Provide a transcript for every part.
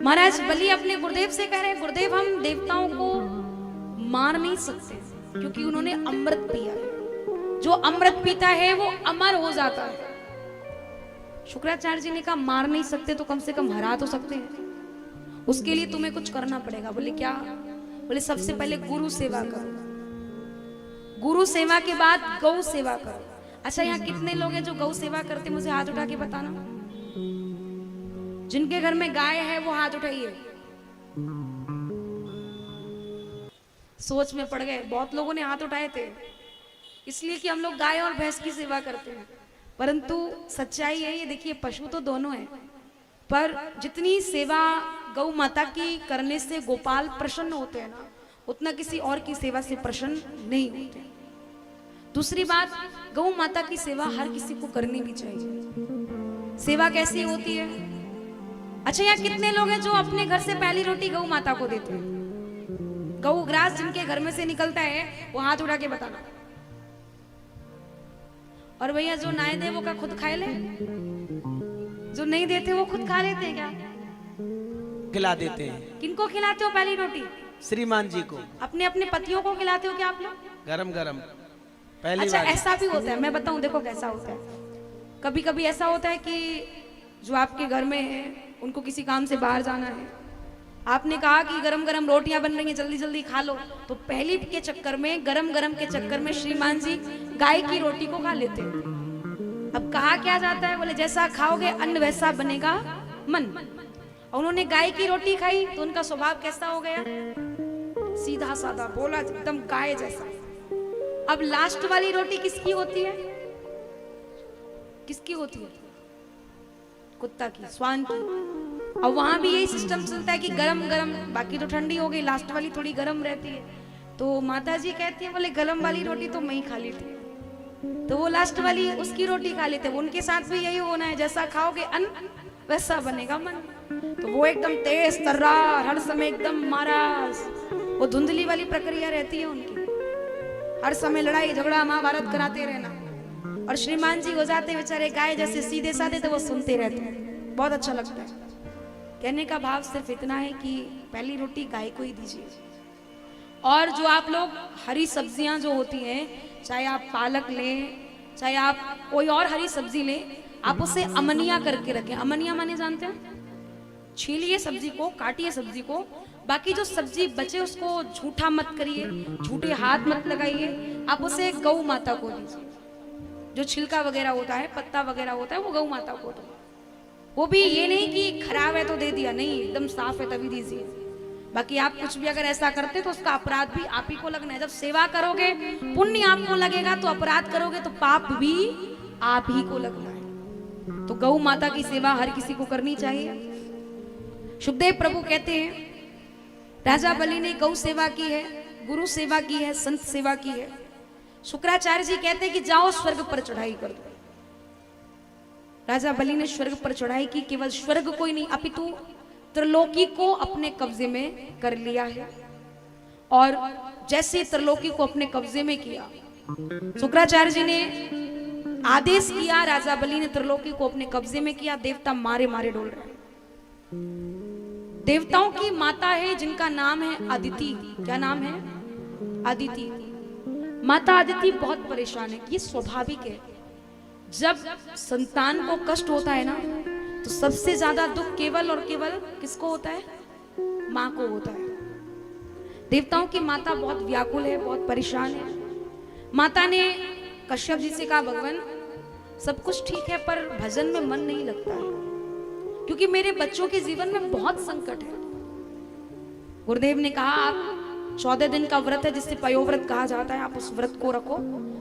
महाराज बलि अपने गुरुदेव से कह रहे हैं, गुरुदेव हम देवताओं को मार नहीं सकते क्योंकि उन्होंने अमृत पिया है। जो अमृत पीता है वो अमर हो जाता है। शुक्राचार्य जी ने कहा मार नहीं सकते तो कम से कम हरा तो सकते हैं। उसके लिए तुम्हें कुछ करना पड़ेगा। बोले क्या? बोले सबसे पहले गुरु सेवा करो, गुरु सेवा के बाद गौ सेवा करो। अच्छा, यहाँ कितने लोग हैं जो गौ सेवा करते? मुझे हाथ उठा के बताना। जिनके घर में गाय है वो हाथ उठाइए। सोच में पड़ गए, बहुत लोगों ने हाथ उठाए थे इसलिए कि हम लोग गाय और भैंस की सेवा करते हैं, परंतु सच्चाई है ये देखिए, पशु तो दोनों है, पर जितनी सेवा गौ माता की करने से गोपाल प्रसन्न होते हैं ना, उतना किसी और की सेवा से प्रसन्न नहीं होते। दूसरी बात, गौ माता की सेवा हर किसी को करनी भी चाहिए। सेवा कैसी होती है? अच्छा, यहाँ कितने लोग हैं जो अपने घर से पहली रोटी गौ माता को देते हैं? गौ ग्रास जिनके घर में से निकलता है वो हाथ उठा के बताना। और भैया जो नाय दे वो का खुद खाए ले, जो नहीं देते वो खुद खा लेते हैं क्या? खिला देते हैं। किनको खिलाते हो पहली रोटी? श्रीमान जी को। अपने अपने पतियों को खिलाते हो क्या आप लोग? गरम गरम पहली अच्छा, बार। ऐसा भी होता है, मैं बताऊं, देखो कैसा होता है। कभी कभी ऐसा होता है कि जो आपके घर में है उनको किसी काम से बाहर जाना है, आपने कहा कि गरम गरम रोटियां बन रही हैं जल्दी जल्दी खा लो, तो पहली के चक्कर में, गरम गरम के चक्कर में श्रीमान जी गाय की रोटी को खा लेते हैं। अब कहा क्या जाता है? बोले जैसा खाओगे अन्न वैसा बनेगा मन। और उन्होंने गाय की रोटी खाई तो उनका स्वभाव कैसा हो गया? सीधा साधा, बोला एकदम गाय जैसा। अब लास्ट वाली रोटी किसकी होती है? किसकी होती है? कुत्ता की, स्वान की। और वहां भी यही सिस्टम चलता है कि गरम गरम, बाकी तो ठंडी हो गई, लास्ट वाली थोड़ी गरम रहती है। तो माता जी कहती है, बोले गरम वाली रोटी तो मैं ही खा ली थी, तो वो लास्ट वाली उसकी रोटी खा लेते। उनके साथ भी यही होना है, जैसा खाओगे अन्न वैसा बनेगा मन। तो वो एकदम तेज तर्रार, हर समय एकदम महाराज, वो धुंधली वाली प्रक्रिया रहती है उनकी, हर समय लड़ाई झगड़ा महाभारत कराते रहना। और श्रीमान जी हो जाते बेचारे गाय जैसे सीधे साधे, तो वो सुनते रहते हैं, बहुत अच्छा लगता है। कहने का भाव सिर्फ इतना है कि पहली रोटी गाय को ही दीजिए। और जो आप लोग हरी सब्जियां जो होती हैं, चाहे आप पालक लें, चाहे आप कोई और हरी सब्जी लें, आप उसे अमनिया करके रखें। अमनिया माने जानते हैं? छीलिए सब्जी को, काटिए सब्जी को, बाकी जो सब्जी बचे उसको झूठा मत करिए, झूठे हाथ मत लगाइए, आप उसे गौ माता को दीजिए। जो छिलका वगैरह होता है, पत्ता वगैरह होता है, वो गौ माता को दो। वो भी ये नहीं कि खराब है तो दे दिया, नहीं, एकदम साफ है तभी दीजिए। बाकी आप कुछ भी अगर ऐसा करते तो उसका अपराध भी आप ही को लगना है। जब सेवा करोगे पुण्य आपको लगेगा, तो अपराध करोगे तो पाप भी आप ही को लगना है। तो गौ माता की सेवा हर किसी को करनी चाहिए। सुखदेव प्रभु कहते हैं, राजा बलि ने गौ सेवा की है, गुरु सेवा की है, संत सेवा की है। शुक्राचार्य जी कहते हैं कि जाओ स्वर्ग पर चढ़ाई कर दो। राजा बलि ने स्वर्ग पर चढ़ाई की, केवल स्वर्ग को ही नहीं अपितु त्रिलोकी को अपने कब्जे में कर लिया है। और जैसे त्रिलोकी को अपने कब्जे में किया, शुक्राचार्य जी ने आदेश किया, राजा बलि ने त्रिलोकी को अपने कब्जे में किया। देवता मारे मारे डोल रहे। देवताओं की माता है जिनका नाम है अदिति। क्या नाम है? अदिति। माता अदिति बहुत परेशान है। ये स्वाभाविक है, जब संतान को कष्ट होता है ना, तो सबसे ज्यादा दुख केवल और केवल किसको होता है? माँ को होता है। देवताओं की माता बहुत व्याकुल है, बहुत परेशान है। माता ने कश्यप जी से कहा, भगवान सब कुछ ठीक है पर भजन में मन नहीं लगता है, क्योंकि मेरे बच्चों के जीवन में बहुत संकट है। गुरुदेव ने कहा, आप 14 दिन का व्रत है जिसे पयोव्रत कहा जाता है, आप उस व्रत को रखो,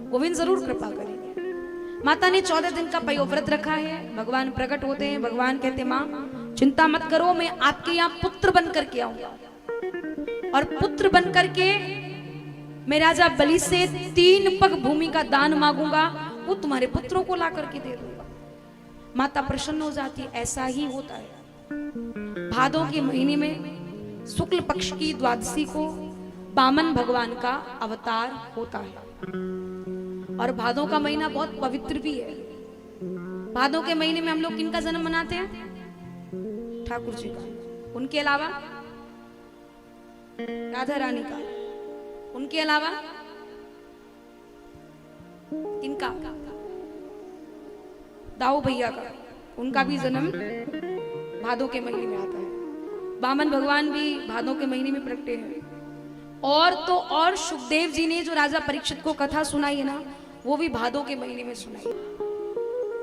गोविंद जरूर कृपा करेंगे। माता ने 14 दिन का पयोव्रत रखा है। भगवान प्रकट होते हैं। भगवान कहते, माँ चिंता मत करो, मैं आपके यहाँ पुत्र बन करके आऊंगा, और पुत्र बन करके मैं राजा बलि से 3 पग भूमि का दान मांगूंगा, वो तुम्हारे पुत्रों को ला करके दे दूंगा। माता प्रसन्न हो जाती है। ऐसा ही होता है। भादों के महीने में शुक्ल पक्ष की द्वादशी को वामन भगवान का अवतार होता है। और भादों का महीना बहुत पवित्र भी है। भादों के महीने में हम लोग किनका जन्म मनाते हैं? ठाकुर जी का। उनके अलावा राधा रानी का, उनके अलावा इनका दाऊ भैया का, उनका भी जन्म भादों के महीने में आता है। वामन भगवान भी भादों के महीने में प्रकटे हैं। और तो और सुखदेव जी ने जो राजा परीक्षित को कथा सुनाई है ना, वो भी भादों के महीने में सुनाई।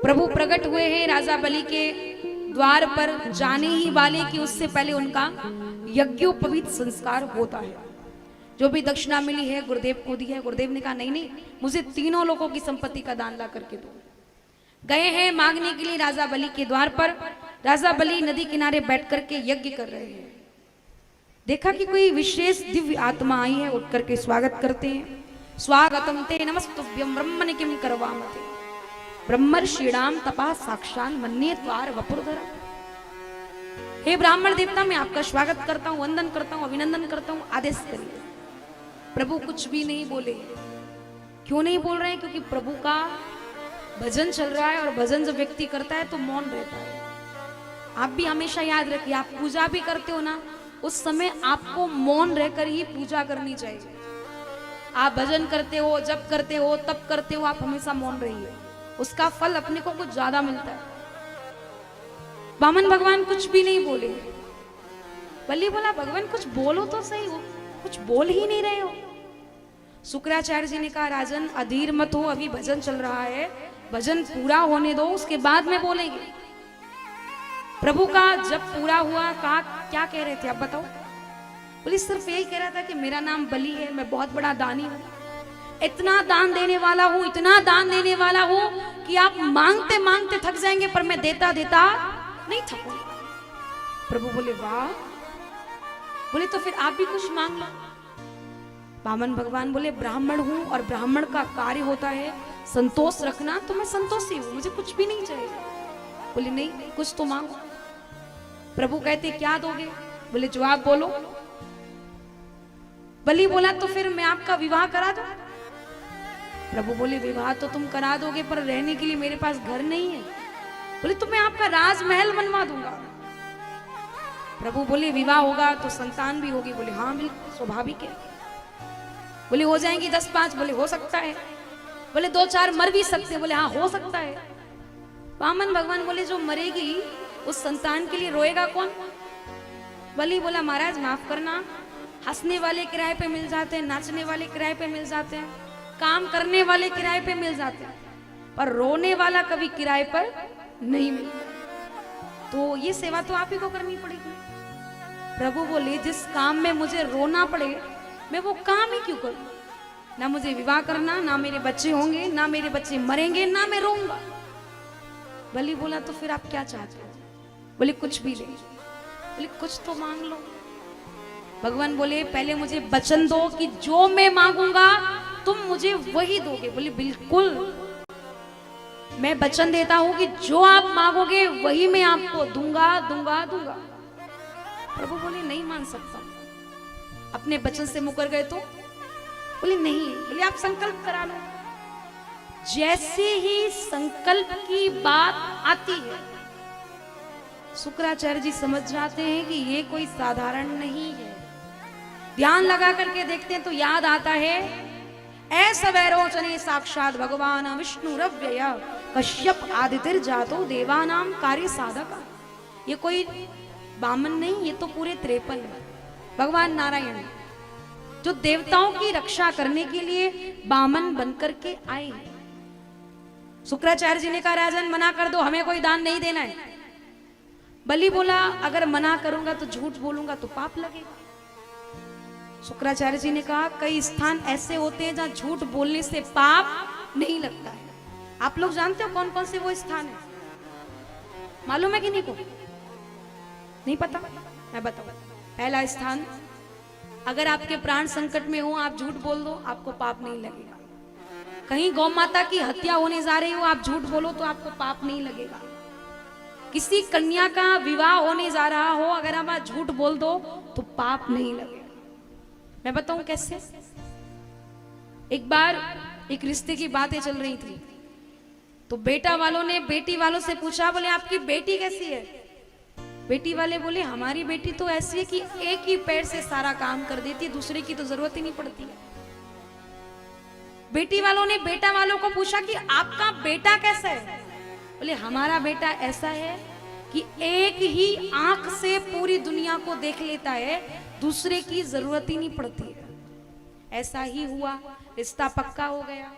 प्रभु प्रकट हुए हैं राजा बलि के द्वार पर जाने ही वाले कि उससे पहले उनका यज्ञोपवीत संस्कार होता है। जो भी दक्षिणा मिली है गुरुदेव को दी है। गुरुदेव ने कहा नहीं नहीं, मुझे तीनों लोगों की संपत्ति का दान ला करके दो। गए हैं मांगने के लिए राजा बलि के द्वार पर। राजा बलि नदी किनारे बैठ करके यज्ञ कर रहे हैं। देखा कि कोई विशेष दिव्य आत्मा आई है, उठ करके स्वागत करते हैं। स्वागतम ते नमस्तुभ्यम ब्रह्मण किम करवामते ब्रह्मर्षिणाम तपा साक्षात मन्ये त्वार वपुर्धर। हे ब्राह्मण देवता, मैं आपका स्वागत करता हूँ, वंदन करता हूँ, अभिनंदन करता हूँ, आदेश करिए। प्रभु कुछ भी नहीं बोले। क्यों नहीं बोल रहे हैं? क्योंकि प्रभु का भजन चल रहा है और भजन जब व्यक्ति करता है तो मौन रहता है। आप भी हमेशा याद रखिए, आप पूजा भी करते हो ना, उस समय आपको मौन रहकर ही पूजा करनी चाहिए। आप भजन करते हो, जप करते हो, तप करते हो, आप हमेशा मौन रहिए, उसका फल अपने को कुछ ज्यादा मिलता है। वामन भगवान कुछ भी नहीं बोले। बलि बोला भगवान कुछ बोलो तो सही, हो कुछ बोल ही नहीं रहे हो। शुक्राचार्य जी ने कहा राजन अधीर मत हो, अभी भजन चल रहा है, भजन पूरा होने दो, उसके बाद में बोलेंगे। प्रभु का जब पूरा हुआ, कहा क्या कह रहे थे आप बताओ? बोले सिर्फ यही कह रहा था कि मेरा नाम बलि है, मैं बहुत बड़ा दानी हूं, इतना दान देने वाला हूं, इतना दान देने वाला हूं कि आप मांगते मांगते थक जाएंगे, पर मैं देता देता नहीं थकूंगा। प्रभु बोले वाह। बोले तो फिर आप भी कुछ मांग लो। वामन भगवान बोले ब्राह्मण हूं और ब्राह्मण का कार्य होता है संतोष रखना, तो मैं संतोषी हूं, मुझे कुछ भी नहीं चाहिए। बोले नहीं कुछ तो मांगो। प्रभु कहते क्या दोगे? बोले जो आप बोलो। बलि बोला तो फिर मैं आपका विवाह करा दूं। प्रभु बोले विवाह तो तुम करा दोगे, पर रहने के लिए मेरे पास घर नहीं है। बोले तो मैं आपका राजमहल बनवा दूंगा। प्रभु बोले विवाह होगा तो संतान भी होगी। बोले हाँ बिल्कुल स्वाभाविक है। बोले हो जाएंगी 10-5? बोले हो सकता है। बोले 2-4 मर भी सकते? बोले हाँ हो सकता है। वामन भगवान बोले जो मरेगी उस संतान के लिए रोएगा कौन? बलि बोला महाराज माफ करना, हंसने वाले किराए पे मिल जाते हैं, नाचने वाले किराए पे मिल जाते हैं, काम करने वाले किराए पे मिल जाते हैं, पर रोने वाला कभी किराए पर नहीं मिलता। तो ये सेवा तो आप ही को करनी पड़ेगी। प्रभु बोले जिस काम में मुझे रोना पड़े मैं वो काम ही क्यों करूं? ना मुझे विवाह करना, ना मेरे बच्चे होंगे, ना मेरे बच्चे मरेंगे, ना मैं रोऊंगा। बलि बोला तो फिर आप क्या चाहते हो? बोले कुछ भी नहीं। बोले कुछ तो मांग लो। भगवान बोले पहले मुझे वचन दो कि जो मैं मांगूंगा तुम मुझे वही दोगे। बोले बिल्कुल, मैं वचन देता हूं कि जो आप मांगोगे वही मैं आपको दूंगा दूंगा दूंगा। प्रभु बोले नहीं मान सकता। अपने वचन से मुकर गए तो? बोले नहीं। बोले आप संकल्प करा लो। जैसे ही संकल्प की बात आती है शुक्राचार्य जी समझ जाते हैं कि ये कोई साधारण नहीं है। ध्यान लगा करके देखते हैं तो याद आता है ऐसा वैरोचने साक्षात भगवान विष्णु रव्यय कश्यप आदितिर जातो देवानाम कार्य साधक। ये कोई बामन नहीं, ये तो पूरे 53 है। भगवान नारायण जो देवताओं की रक्षा करने के लिए बामन बनकर के आए। शुक्राचार्य जी ने कहा राजन मना कर दो, हमें कोई दान नहीं देना है। बलि बोला अगर मना करूंगा तो झूठ बोलूंगा तो पाप लगेगा। शुक्राचार्य जी ने कहा कई स्थान ऐसे होते हैं जहां झूठ बोलने से पाप नहीं लगता है। आप लोग जानते हो कौन कौन से वो स्थान है? मालूम है कि नहीं को? नहीं पता? मैं बताऊं। पहला स्थान, अगर आपके प्राण संकट में हो आप झूठ बोल दो, आपको पाप नहीं लगेगा। कहीं गौ माता की हत्या होने जा रही हो, आप झूठ बोलो तो आपको पाप नहीं लगेगा। किसी कन्या का विवाह होने जा रहा हो, अगर आप झूठ बोल दो तो पाप नहीं लगेगा। मैं बताऊं कैसे? एक बार एक रिश्ते की बातें चल रही थी, तो बेटा वालों ने बेटी वालों से पूछा, बोले आपकी बेटी कैसी है? बेटी वाले बोले हमारी बेटी तो ऐसी है कि एक ही पैर से सारा काम कर देती है, दूसरे की तो जरूरत ही नहीं पड़ती है। बेटी वालों ने बेटा वालों को पूछा कि आपका बेटा कैसा है? बोले हमारा बेटा ऐसा है कि एक ही आंख से पूरी दुनिया को देख लेता है, दूसरे की जरूरत ही नहीं पड़ती है। ऐसा ही हुआ, रिश्ता पक्का हो गया।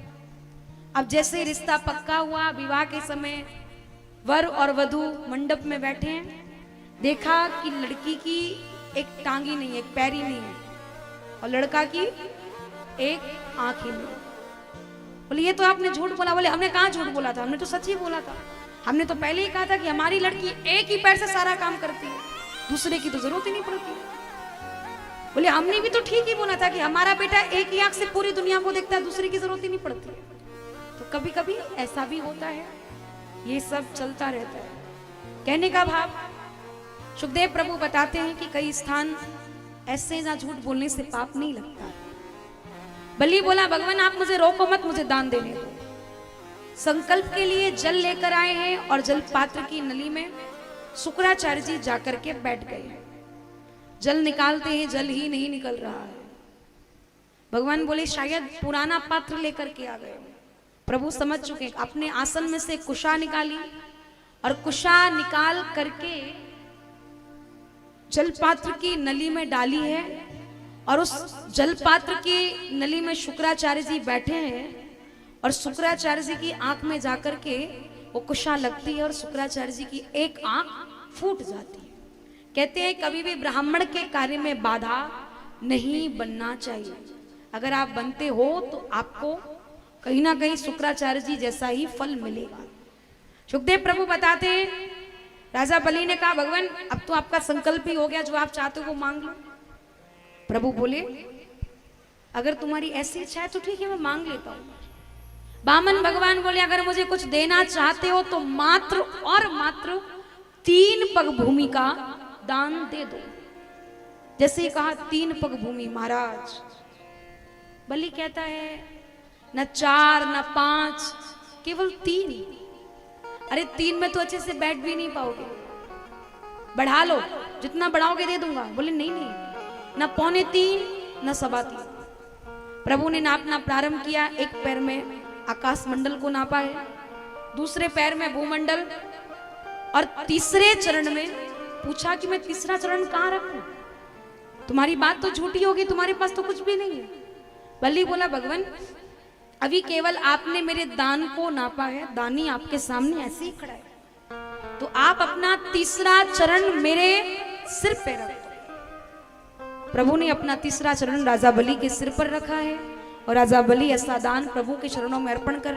अब जैसे रिश्ता पक्का हुआ, विवाह के समय वर और वधू मंडप में बैठे हैं, देखा कि लड़की की एक टांगी नहीं है, एक पैर ही नहीं है, और लड़का की एक आंख ही नहीं। बोले ये तो आपने झूठ बोला। बोले हमने कहाँ झूठ बोला था, हमने तो सच ही बोला था। हमने तो पहले ही कहा था कि हमारी लड़की एक ही पैर से सारा काम करती है, दूसरे की तो जरूरत ही नहीं पड़ती। बोले हमने भी तो ठीक ही बोला था कि हमारा बेटा एक ही आंख से पूरी दुनिया को देखता है, दूसरे की जरूरत ही नहीं पड़ती। तो कभी कभी ऐसा भी होता है, ये सब चलता रहता है। कहने का भाव, सुखदेव प्रभु बताते हैं कि कई स्थान ऐसे जहां झूठ बोलने से पाप नहीं लगता। बलि बोला भगवान आप मुझे रोको मत, मुझे दान देने दो। संकल्प के लिए जल लेकर आए हैं और जल पात्र की नली में शुक्राचार्य जी जाकर के बैठ गए हैं। जल निकालते हैं, जल ही नहीं निकल रहा है। भगवान बोले शायद पुराना पात्र लेकर के आ गए। प्रभु समझ चुके, अपने आसन में से कुशा निकाली और कुशा निकाल करके जल पात्र की नली में डाली है, और उस जल पात्र की नली में शुक्राचार्य जी बैठे हैं, और शुक्राचार्य जी की आंख में जाकर के वो कुशा लगती है और शुक्राचार्य जी की एक आंख फूट जाती है। कहते हैं कभी भी ब्राह्मण के कार्य में बाधा नहीं बनना चाहिए। अगर आप बनते हो तो आपको कहीं ना कहीं शुक्राचार्य जी जैसा ही फल मिलेगा। सुखदेव प्रभु बताते हैं राजा बलि ने कहा भगवान अब तो आपका संकल्प ही हो गया, जो आप चाहते हो वो मांग लो। प्रभु बोले अगर तुम्हारी ऐसी इच्छा है तो ठीक है, मैं मांग लेता हूं। बामन भगवान बोले अगर मुझे कुछ देना चाहते हो तो मात्र और मात्र 3 पग भूमि का दान दे दो। जैसे कहा 3 पग भूमि महाराज। बलि कहता है न 4 न 5, केवल 3। अरे 3 में तो अच्छे से बैठ भी नहीं पाओगे, बढ़ा लो, जितना बढ़ाओगे दे दूंगा। बोले नहीं नहीं, न 2.25 न 3.25। प्रभु ने नापना प्रारंभ किया। एक पैर में आकाश मंडल को नापा है, दूसरे पैर में भूमंडल, और तीसरे चरण में पूछा कि मैं तीसरा चरण कहां रखूं? तुम्हारी बात तो झूठी होगी, तुम्हारे पास तो कुछ भी नहीं है। बलि बोला भगवान अभी केवल आपने मेरे दान को नापा है, दानी आपके सामने ऐसे ही खड़ा है, तो आप अपना तीसरा चरण मेरे सिर पे रख दो। प्रभु ने अपना तीसरा चरण राजा बलि के सिर पर रखा है, और राजा बलि ऐसा दान प्रभु के चरणों में अर्पण कर